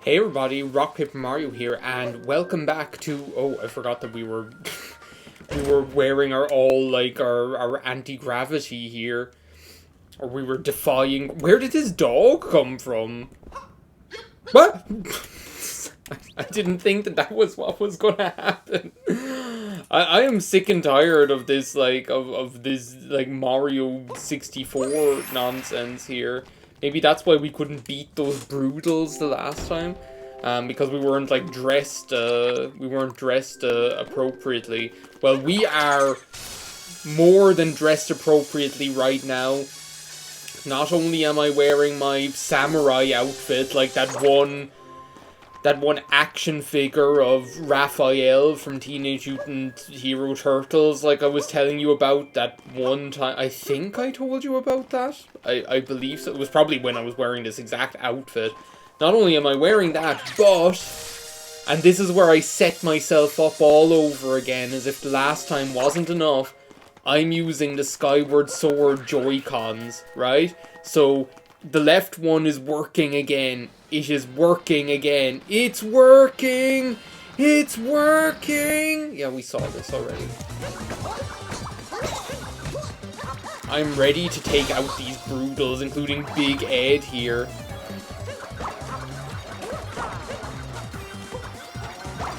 Hey everybody, RockPaperMario here, and welcome back to... Oh, I forgot that we were... we were wearing our anti-gravity here. Or we were defying... Where did this dog come from? What? I didn't think that was what was gonna happen. I am sick and tired of this, of this, Mario 64 nonsense here. Maybe that's why we couldn't beat those Brüdals the last time. Because we weren't, dressed appropriately. Well, we are more than dressed appropriately right now. Not only am I wearing my samurai outfit, like that one action figure of Raphael from Teenage Mutant Hero Turtles, like I was telling you about that one time. I think I told you about that. I believe so. It was probably when I was wearing this exact outfit. Not only am I wearing that, but... And this is where I set myself up all over again, as if the last time wasn't enough. I'm using the Skyward Sword Joy-Cons, right? So, the left one is working again. It is working again. It's working! It's working! Yeah, we saw this already. I'm ready to take out these Brüdals, including Big Ed here.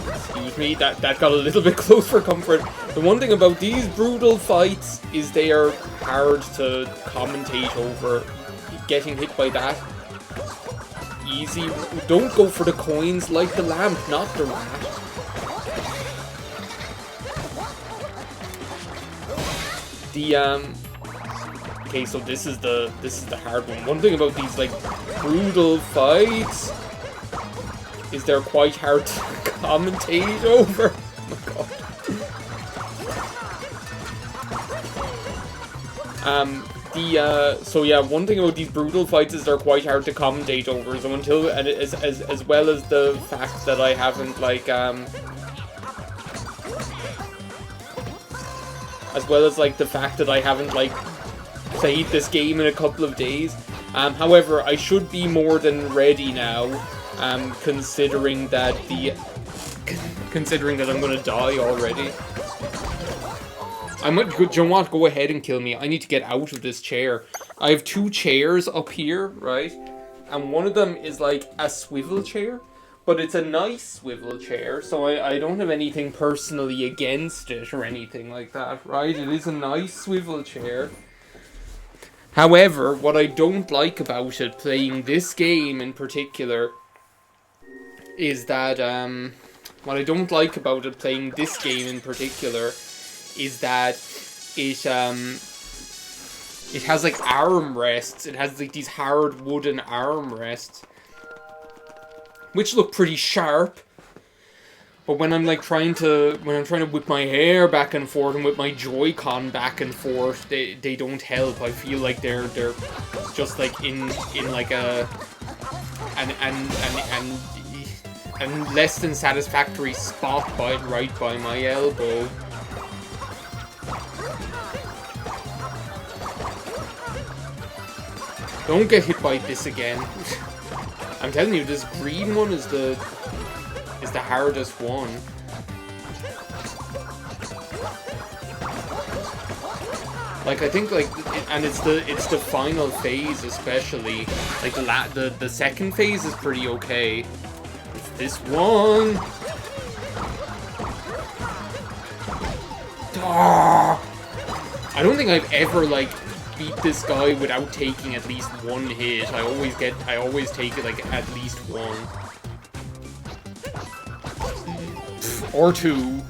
Excuse me, that got a little bit close for comfort. The one thing about these Brüdal fights is they are hard to commentate over. Getting hit by that. Easy. Don't go for the coins, like the lamp, not the rat. Okay, so this is the hard one. One thing about these Brüdal fights is they're quite hard to commentate over. Oh my god. So yeah, one thing about these Brüdal fights is they're quite hard to commentate over. So as well as the fact that I haven't played this game in a couple of days. However, I should be more than ready now. Considering that I'm gonna die already. I might, do you want to go ahead and kill me? I need to get out of this chair. I have two chairs up here, right? And one of them is like a swivel chair, but it's a nice swivel chair, so I don't have anything personally against it or anything like that, right? It is a nice swivel chair. However, what I don't like about it, playing this game in particular, is that, what I don't like about it playing this game in particular is that it has armrests. It has these hard wooden armrests, which look pretty sharp. But when I'm trying to whip my hair back and forth and whip my Joy-Con back and forth, they don't help. I feel like they're just in a and less than satisfactory spot right by my elbow. Don't get hit by this again. I'm telling you, this green one is the hardest one. I think and it's the final phase especially. The second phase is pretty okay. It's this one. I don't think I've ever beat this guy without taking at least one hit. I always take it at least one. Or two.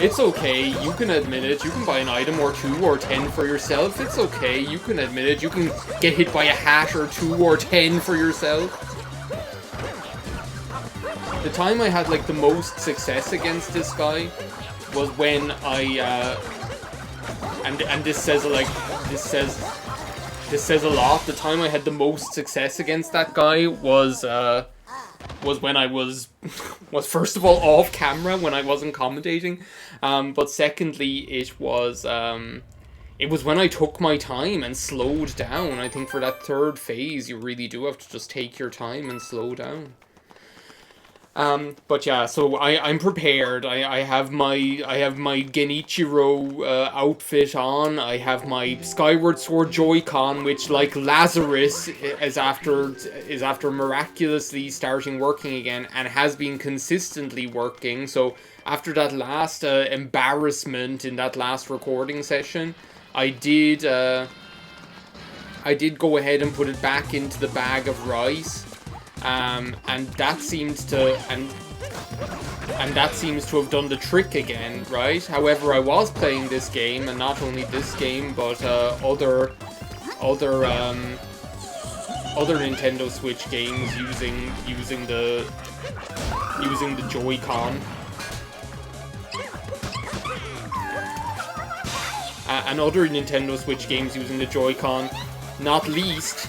It's okay, you can admit it. You can buy an item or 2 or 10 for yourself. It's okay, you can admit it. You can get hit by a hat or 2 or 10 for yourself. The time I had the most success against this guy was when I and this says this says a lot. The time I had the most success against that guy was when I was first of all off camera when I wasn't commentating, but secondly it was when I took my time and slowed down. I think for that third phase you really do have to just take your time and slow down. But yeah, so I'm prepared. I have my Genichiro outfit on. I have my Skyward Sword Joy-Con, which, like Lazarus, is after miraculously starting working again, and has been consistently working. So after that last embarrassment in that last recording session, I did go ahead and put it back into the bag of rice. And that seems to have done the trick again, right? However, I was playing this game, and not only this game, but other Nintendo Switch games using the Joy-Con. And other Nintendo Switch games using the Joy-Con, not least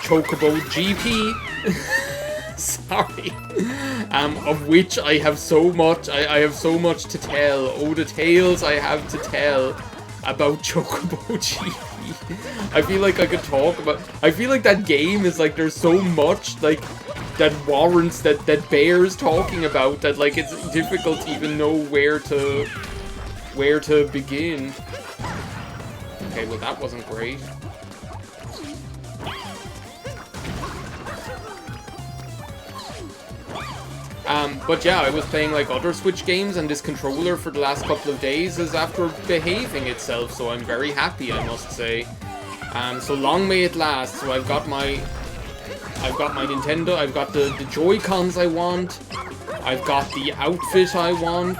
Chocobo GP. Sorry. Of which I have so much. I have so much to tell. Oh, the tales I have to tell about Chocobo GP. I feel like I could talk about. I feel like that game is like there's so much like that warrants that bears talking about that like it's difficult to even know where to begin. Okay, well that wasn't great. But yeah, I was playing like other Switch games, and this controller for the last couple of days is after behaving itself, so I'm very happy, I must say. So long may it last. So I've got my Nintendo, I've got the Joy-Cons I want, I've got the outfit I want,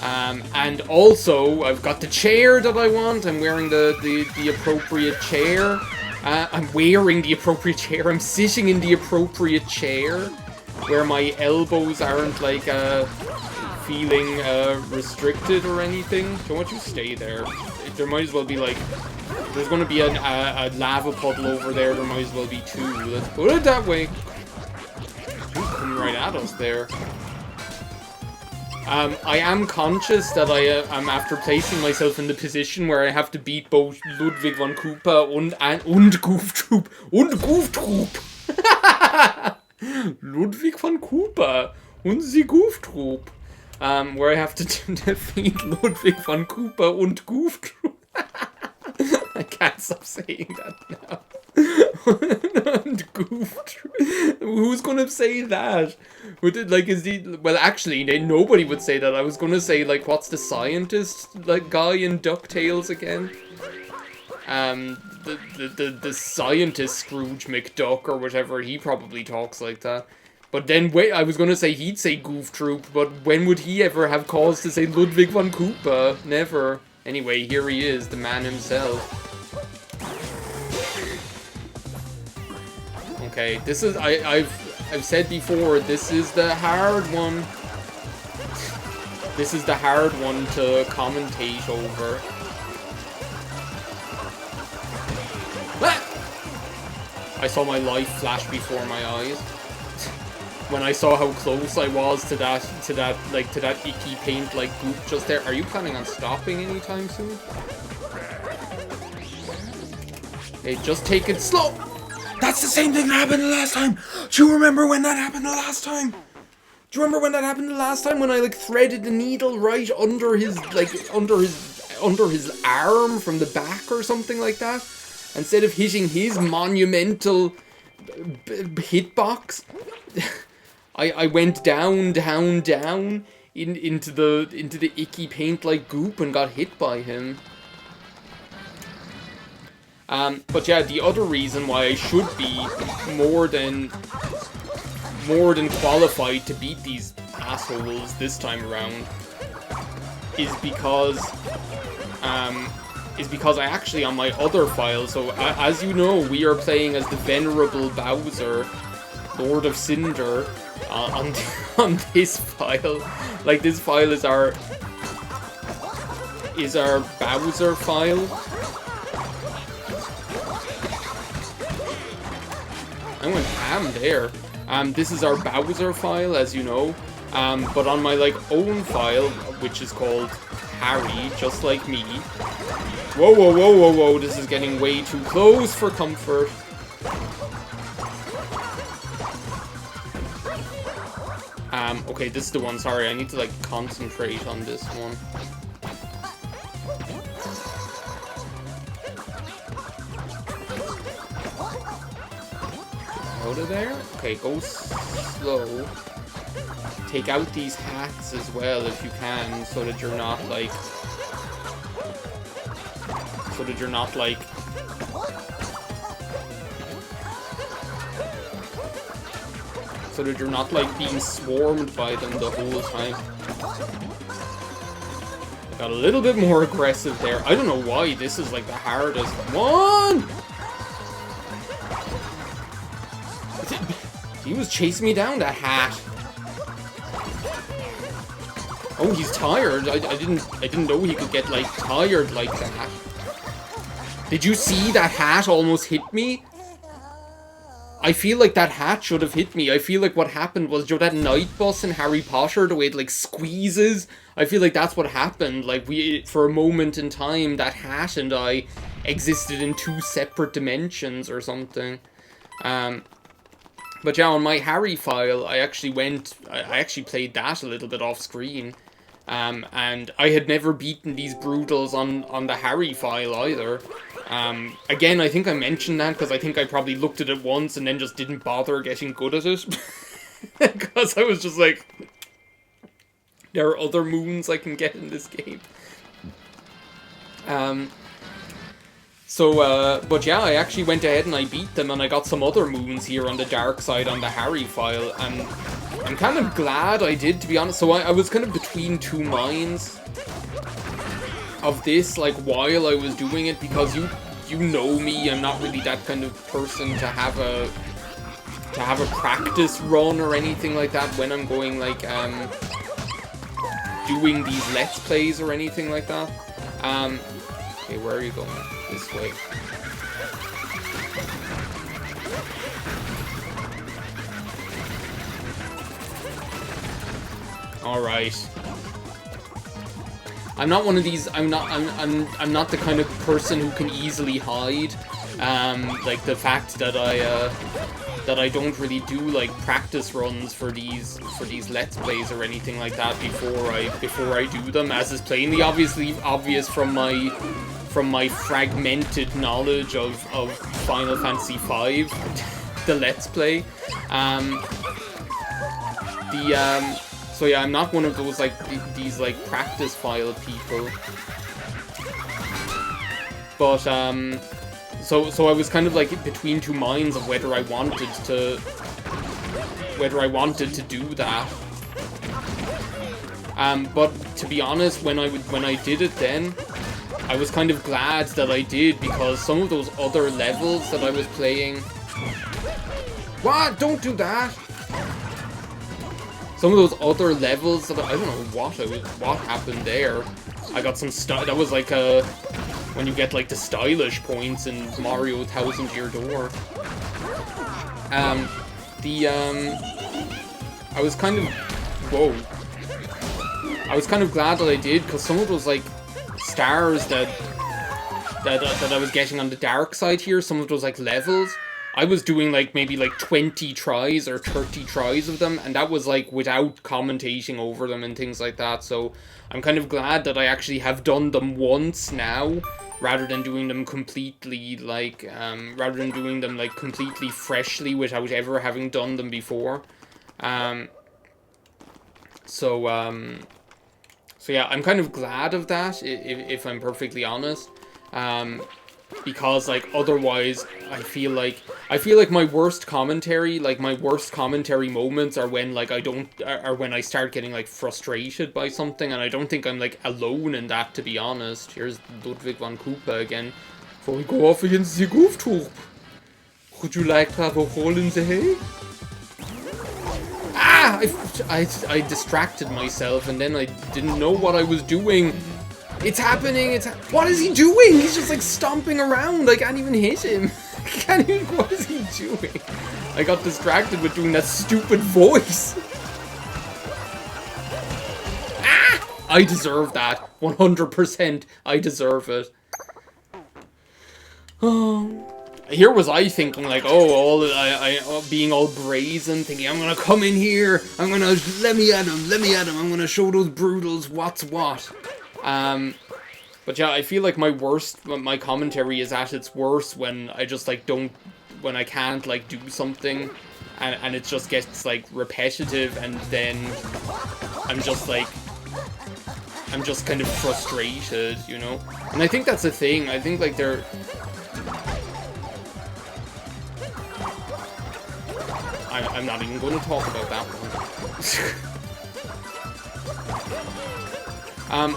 and also I've got the chair that I want. I'm wearing the appropriate chair. I'm wearing the appropriate chair. I'm sitting in the appropriate chair, where my elbows aren't like feeling restricted or anything. Don't want you to stay there. There might as well be like, there's going to be a lava puddle over there. There might as well be two. Let's put it that way. She's coming right at us there. I am conscious that I am after placing myself in the position where I have to beat both Ludwig von Koopa und Goof Troop. Ludwig von Koopa und the Goof Troop. Where I have to defeat Ludwig von Koopa und Goof Troop. I can't stop saying that now. And Goof Troop. Who's gonna say that? Well, actually, nobody would say that. I was gonna say, like, what's the scientist, like, guy in DuckTales again? The scientist Scrooge McDuck or whatever, he probably talks like that. But then, wait, I was gonna say he'd say Goof Troop, but when would he ever have cause to say Ludwig von Koopa? Never. Anyway, here he is, the man himself. Okay, this is, I've said before, this is the hard one. This is the hard one to commentate over. I saw my life flash before my eyes when I saw how close I was to that icky paint like goop just there. Are you planning on stopping anytime soon? Hey, just take it slow. That's the same thing that happened the last time. Do you remember when that happened the last time? Do you remember when that happened the last time when I like threaded the needle right under his arm from the back or something like that? Instead of hitting his monumental hitbox, I went down into the icky paint like goop and got hit by him. But yeah, the other reason why I should be more than qualified to beat these assholes this time around is because I actually, on my other file, so as you know, we are playing as the venerable Bowser, Lord of Cinder, on this file. Like, this file is our Bowser file. I went ham there. This is our Bowser file, as you know. But on my, like, own file, which is called Harry, just like me. Whoa, whoa, whoa, whoa, whoa, this is getting way too close for comfort. Okay, this is the one. Sorry, I need to, like, concentrate on this one. Out of there. Okay, go slow. Take out these hats as well if you can, so that you're not, like... So that you're not, like... So that you're not, like, being swarmed by them the whole time. I got a little bit more aggressive there. I don't know why this is, like, the hardest one! He was chasing me down, that hat. Oh, he's tired. I didn't know he could get, like, tired like that. Did you see that hat almost hit me? I feel like that hat should have hit me. I feel like what happened was, you know, that night bus in Harry Potter, the way it, like, squeezes? I feel like that's what happened. Like, for a moment in time, that hat and I existed in 2 separate dimensions or something. But yeah, on my Harry file, I actually played that a little bit off screen. And I had never beaten these Brüdals on the Harry file either. Again, I think I mentioned that because I think I probably looked at it once and then just didn't bother getting good at it. Because I was just like, there are other moons I can get in this game. But yeah, I actually went ahead and I beat them, and I got some other moons here on the dark side on the Harry file, and I'm kind of glad I did, to be honest. So I was kind of between 2 minds of this, like, while I was doing it, because you know me, I'm not really that kind of person to have a practice run or anything like that when I'm going, like, doing these Let's Plays or anything like that. Okay, where are you going? This way. Alright. I'm not one of these, I'm not the kind of person who can easily hide. Like the fact that I don't really do, like, practice runs for these Let's Plays or anything like that before I do them, as is plainly obvious from my fragmented knowledge of Final Fantasy V, the Let's Play. So yeah, I'm not one of those, like, these, like, practice file people. But, so I was kind of, like, between 2 minds of whether I wanted to do that. But to be honest, when I did it then, I was kind of glad that I did, because some of those other levels that I was playing... What? Don't do that! Some of those other levels that I don't know what happened there. I got some that was like when you get, like, the stylish points in Mario 1000 Year Door. I was kind of... Whoa. I was kind of glad that I did, because some of those, like, stars that I was getting on the dark side here, some of those, like, levels, I was doing, like, maybe, like, 20 tries or 30 tries of them, and that was, like, without commentating over them and things like that. So I'm kind of glad that I actually have done them once now, rather than doing them completely, like, completely freshly without ever having done them before. So yeah, I'm kind of glad of that, if I'm perfectly honest. Because, like, otherwise, I feel like my worst commentary moments are when, like, when I start getting, like, frustrated by something, and I don't think I'm, like, alone in that, to be honest. Here's Ludwig von Koopa again. Before we go off against the goof troop, would you like to have a hole in the hay? Ah! I distracted myself, and then I didn't know what I was doing. It's happening, what is he doing? He's just, like, stomping around. I can't even hit him. What is he doing? I got distracted with doing that stupid voice. Ah! I deserve that. 100%. I deserve it. Oh. here was I thinking like, oh, being all brazen, thinking I'm gonna come in here, I'm gonna let me at him, I'm gonna show those Brüdals what's what. But yeah, I feel like my commentary is at its worst when I just like when I can't like do something, and it just gets like repetitive, and then I'm just kind of frustrated, you know? And I think that's the thing. I think like I'm not even going to talk about that one.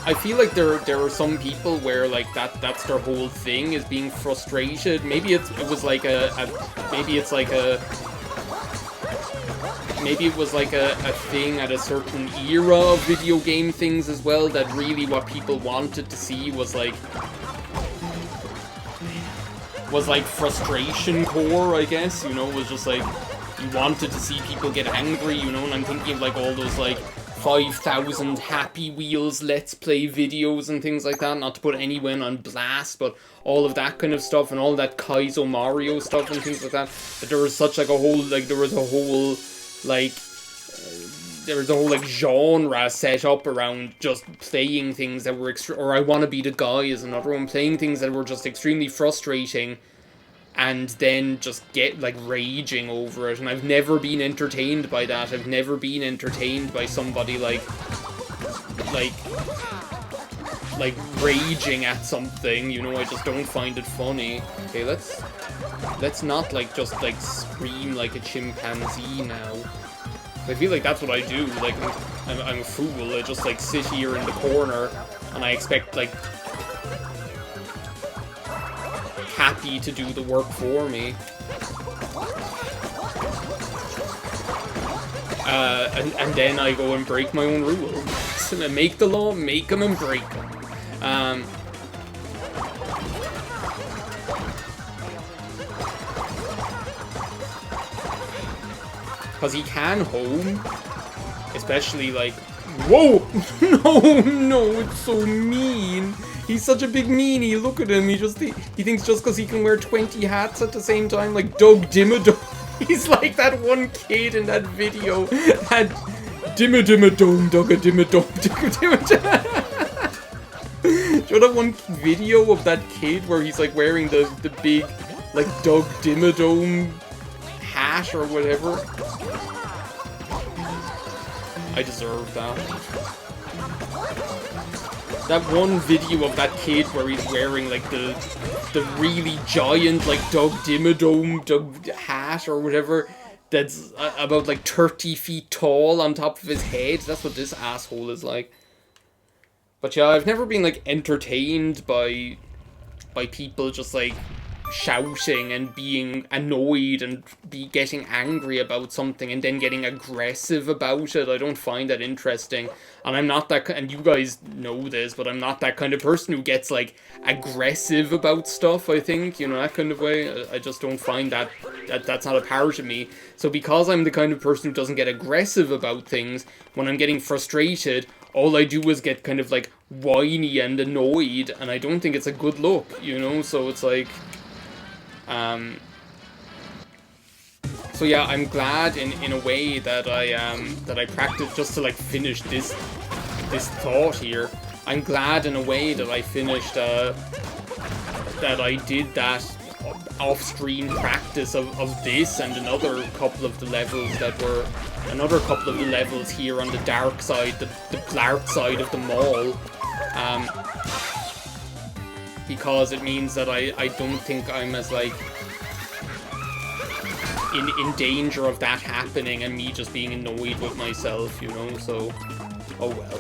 I feel like there are some people where like that's their whole thing, is being frustrated. Maybe it was like a thing at a certain era of video game things as well, that really what people wanted to see was like frustration core, I guess, you know, was just like, you wanted to see people get angry, you know, and I'm thinking of like all those like 5,000 Happy Wheels Let's Play videos and things like that, not to put anyone on blast, but all of that kind of stuff, and all that Kaizo Mario stuff and things like that, that there was such like a whole, like, there was a whole genre set up around just playing things that were or I Wanna Be the Guy is another one, playing things that were just extremely frustrating, and then just get like raging over it. And I've never been entertained by that. I've never been entertained by somebody like raging at something, you know. I just don't find it funny. Okay, let's not like just like scream like a chimpanzee now. I feel like that's what I do. Like, I'm a fool. I just like sit here in the corner and I expect like Happy to do the work for me. And then I go and break my own rules. And make the law, make them and break them. Because he can home. Especially like... Whoa! No, it's so mean. He's such a big meanie. Look at him. He thinks just because he can wear 20 hats at the same time, like Doug Dimmadome. He's like that one kid in that video. That Dimmadome, Doug Dimmadome, Do you know that one video of that kid where he's like wearing the big, like, Doug Dimmadome hat or whatever? I deserve that. That one video of that kid where he's wearing like the really giant like Doug Dimmadome hat or whatever, that's about like 30 feet tall on top of his head. That's what this asshole is like. But yeah, I've never been like entertained by people just like shouting and being annoyed and getting angry about something and then getting aggressive about it. I don't find that interesting, and I'm not that, and you guys know this, but I'm not that kind of person who gets like aggressive about stuff. I think, you know, that kind of way. I just don't find that's not a part of me. So because I'm the kind of person who doesn't get aggressive about things, when I'm getting frustrated, all I do is get kind of like whiny and annoyed, and I don't think it's a good look, you know. So it's like, so yeah, I'm glad in a way that I practiced, just to like finish this thought here. I'm glad in a way that I finished that I did that off-screen practice of this and another couple of the levels here on the dark side, the blark side of the mall. Because it means that I don't think I'm as like in danger of that happening and me just being annoyed with myself, you know, so oh well.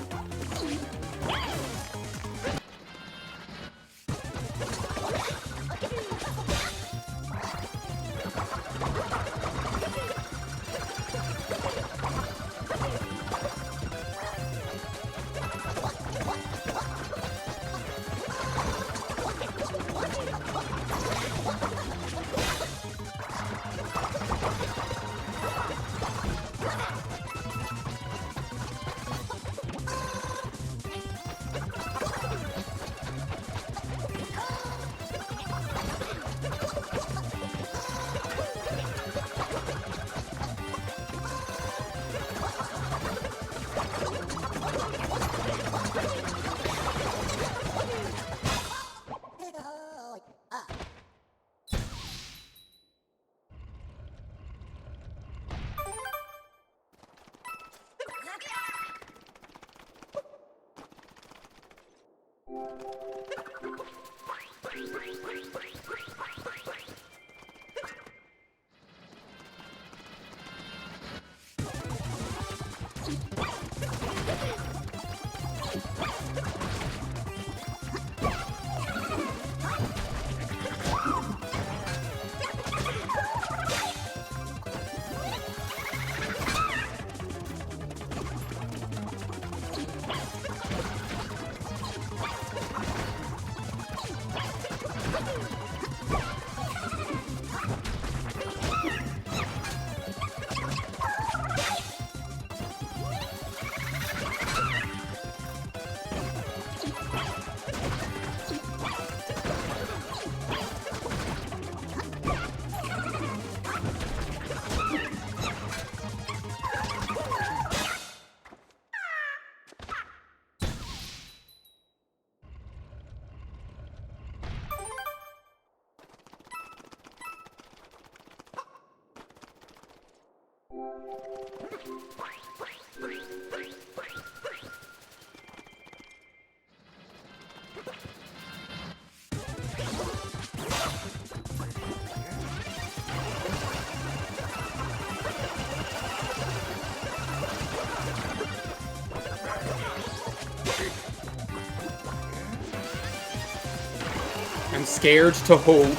I'm scared to hope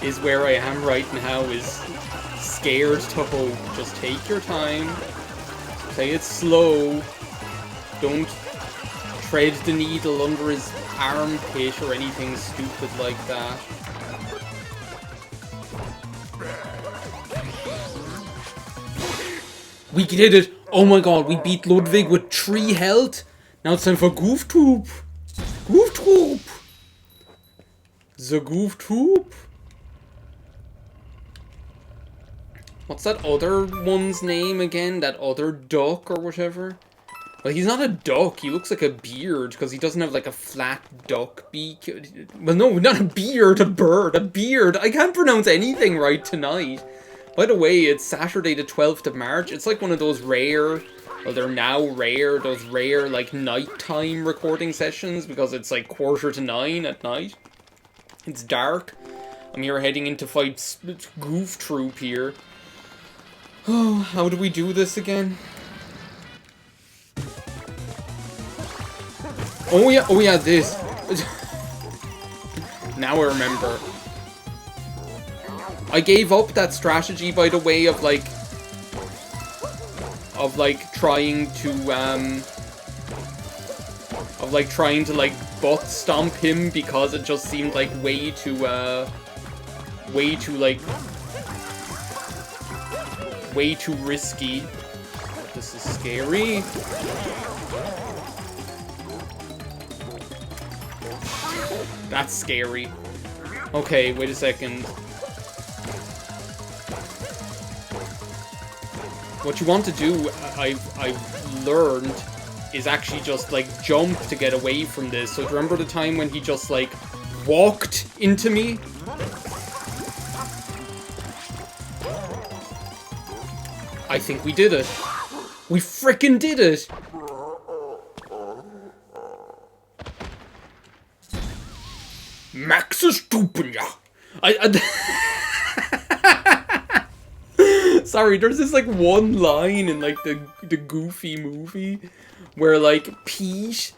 is where I am right now, is scared to hope. Just take your time, play it slow, don't tread the needle under his armpit or anything stupid like that. We did it! Oh my god, we beat Ludwig with 3 health! Now it's time for Goof Troop! Goof Troop! The Goof Troop? What's that other one's name again? That other duck or whatever? Well, he's not a duck. He looks like a beard because he doesn't have like a flat duck beak. Well, no, not a beard, a bird, a beard. I can't pronounce anything right tonight. By the way, it's Saturday the 12th of March. It's like one of those rare, well, they're now rare, those rare like nighttime recording sessions because it's like 9:45 at night. It's dark. I'm here heading in to fight Goof Troop here. Oh, how do we do this again? Oh yeah, this. Now I remember. I gave up that strategy, by the way, of trying to butt stomp him because it just seemed like way too risky. This is scary. That's scary. Okay, wait a second. What you want to do, I've learned, is actually just jump to get away from this. So do you remember the time when he just walked into me? I think we did it. We frickin' did it! Max is stupid, ja. Sorry, there's this one line in the Goofy movie where Peach,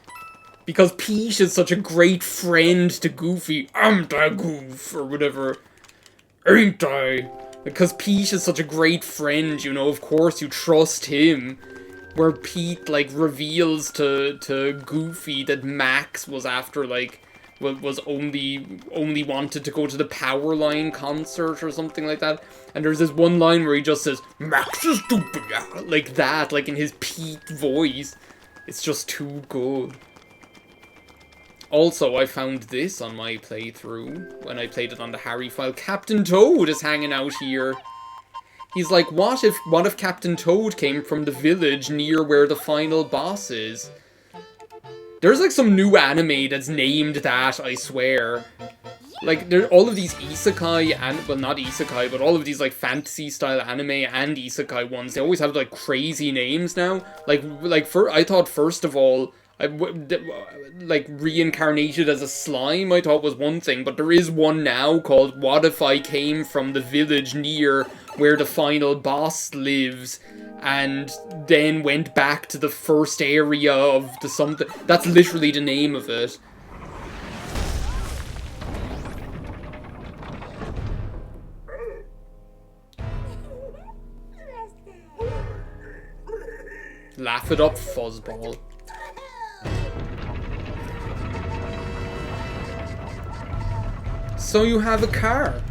because Peach is such a great friend to Goofy, I'm the Goof or whatever, ain't I? Because Peach is such a great friend, you know, of course you trust him. Where Pete reveals to Goofy that Max was after was only wanted to go to the Powerline concert or something like that. And there's this one line where he just says, Max is stupid, yeah, like that, in his Pete voice. It's just too good. Also, I found this on my playthrough, when I played it on the Harry file. Captain Toad is hanging out here. He's like, what if Captain Toad came from the village near where the final boss is? There's some new anime that's named that, I swear. There all of these isekai, and well, not isekai, but all of these fantasy style anime and isekai ones, they always have crazy names now. I thought first of all like reincarnated as a slime, I thought was one thing, but there is one now called What If I Came from the Village Near where the final boss lives and then went back to the first area of the something. That's literally the name of it. Laugh it up, fuzzball. So you have a car.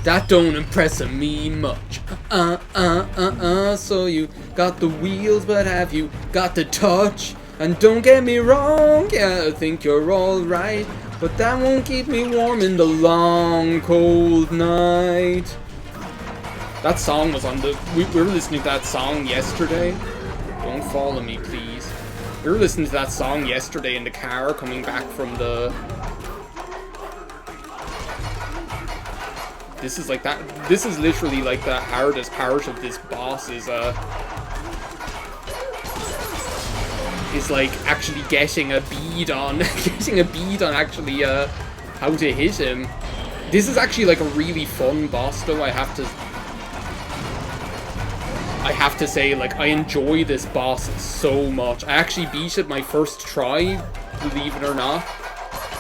That don't impress me much. So you got the wheels, but have you got the touch? And don't get me wrong, yeah, I think you're alright, but that won't keep me warm in the long, cold night. That song was on the... We were listening to that song yesterday. Don't follow me, please. We were listening to that song yesterday in the car coming back from the... This is like that. This is literally like the hardest part of this boss is like actually getting a bead on actually how to hit him. This is actually like a really fun boss though, I have to say, like, I enjoy this boss so much. I actually beat it my first try, believe it or not.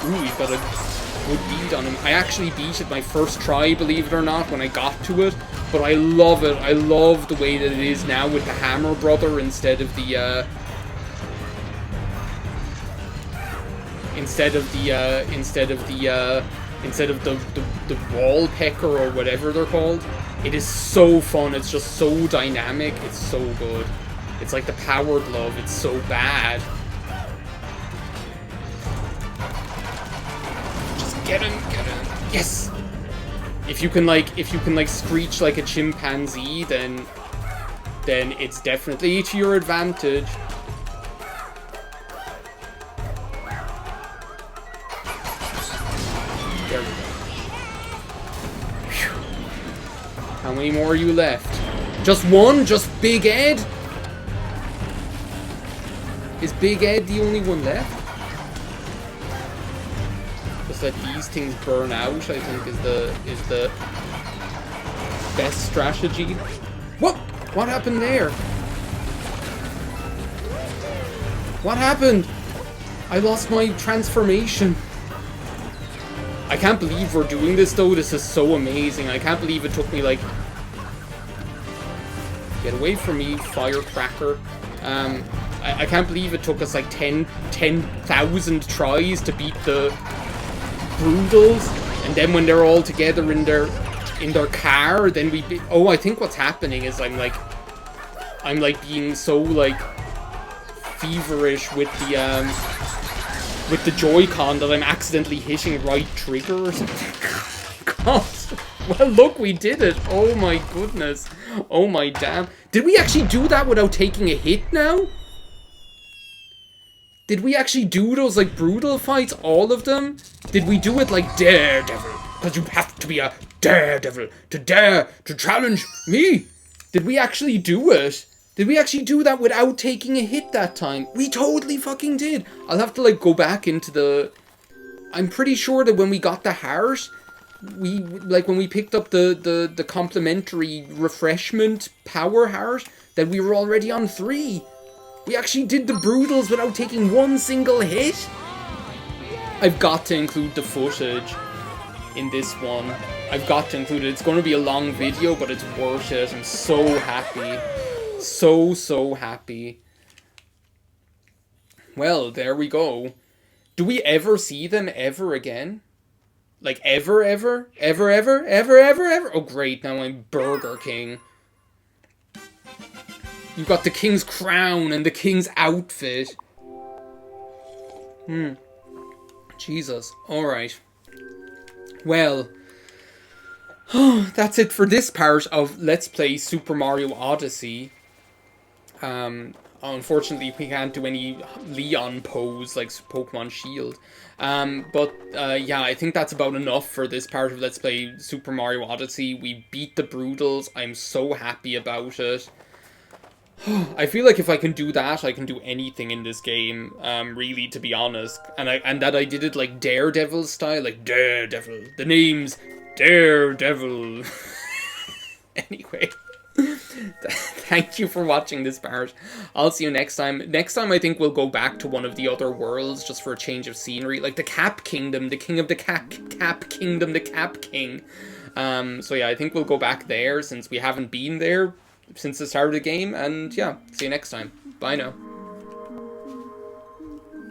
Ooh, he's got a good bead on him. I actually beat it my first try, believe it or not, when I got to it. But I love it. I love the way that it is now with the Hammer Brother instead of the wall pecker or whatever they're called. It is so fun. It's just so dynamic. It's so good. It's like the Power Glove. It's so bad. Just get him, get him. Yes. If you can like screech like a chimpanzee, then it's definitely to your advantage. There we go. Whew. How many more are you left? Just one? Just Big Ed? Is Big Ed the only one left? Just let these things burn out, I think, is the best strategy. What? What happened there? What happened? I lost my transformation. I can't believe we're doing this though. This is so amazing. I can't believe it took me like... Get away from me, firecracker. I can't believe it took us like 10,000 tries to beat the Brüdals. And then when they're all together in their car, then we... Oh, I think what's happening is I'm like being so like feverish with the Joy-Con that I'm accidentally hitting right trigger or something. God. Well, look, we did it. Oh my goodness. Oh my damn. Did we actually do that without taking a hit now? Did we actually do those like Brüdal fights, all of them? Did we do it like Daredevil? Because you have to be a Daredevil to dare to challenge me. Did we actually do it? Did we actually do that without taking a hit that time? We totally fucking did. I'll have to like go back into the... I'm pretty sure that when we got the heart, we like when we picked up the complimentary refreshment power heart, that we were already on 3. We actually did the Brüdals without taking one single hit. I've got to include the footage in this one. I've got to include it. It's going to be a long video, but it's worth it. I'm so happy. So happy. Well, there we go. Do we ever see them ever again? Like ever? Oh great, now I'm Burger King. You got the king's crown and the king's outfit. Jesus. Alright. Well, that's it for this part of Let's Play Super Mario Odyssey. Unfortunately, we can't do any Leon pose like Pokemon Shield. Yeah, I think that's about enough for this part of Let's Play Super Mario Odyssey. We beat the Brüdals. I'm so happy about it. I feel like if I can do that, I can do anything in this game, really, to be honest. And that I did it like Daredevil style, like Daredevil. The name's Daredevil. Anyway. Thank you for watching this part. I'll see you next time. Next time I think we'll go back to one of the other worlds just for a change of scenery. Like the Cap Kingdom, the King of the Cap Kingdom, the Cap King. So yeah, I think we'll go back there since we haven't been there since the start of the game. And yeah, see you next time. Bye now.